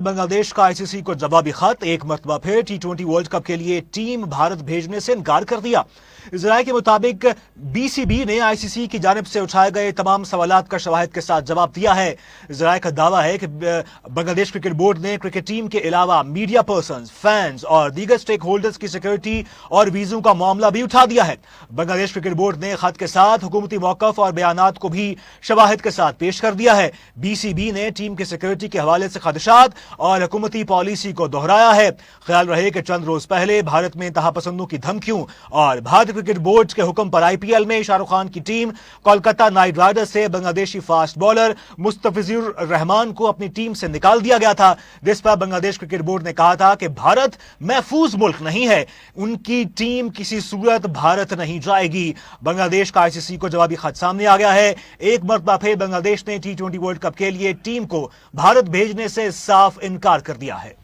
बांग्लादेश का आईसीसी को जवाबी खत। एक मरतबा फिर टी20 वर्ल्ड कप के लिए टीम भारत भेजने से इनकार कर दिया। इस राय के मुताबिक बीसीबी ने आईसीसी की जानिब से उठाए गए तमाम सवालात का शवाहिद के साथ जवाब दिया है। इस राय का दावा है कि बांग्लादेश क्रिकेट बोर्ड ने क्रिकेट टीम के अलावा मीडिया पर्सन, फैंस और दीगर स्टेक होल्डर्स की सिक्योरिटी और वीजों का मामला भी उठा दिया है। बांग्लादेश क्रिकेट बोर्ड ने खत के साथ हुकूमती मौकफ और बयानात को भी शवाहिद के साथ पेश कर दिया है। बीसीबी ने टीम की सिक्योरिटी के हवाले से खदशात और हुकूमती पॉलिसी को दोहराया है। ख्याल रहे कि चंद रोज पहले भारत में इंतहा पसंदों की धमकियों और भारतीय क्रिकेट बोर्ड के हुक्म पर आईपीएल में शाहरुख खान की टीम कोलकाता नाइट राइडर्स से बांग्लादेशी फास्ट बॉलर मुस्तफिजुर रहमान को अपनी टीम से निकाल दिया गया था, जिस पर बांग्लादेश क्रिकेट बोर्ड ने कहा था कि भारत महफूज मुल्क नहीं है, उनकी टीम किसी सूरत भारत नहीं जाएगी। बांग्लादेश का आईसीसी को जवाबी खत सामने आ गया है। एक मरतबा फिर बांग्लादेश ने टी20 वर्ल्ड कप के लिए टीम को भारत भेजने से साफ इनकार कर दिया है।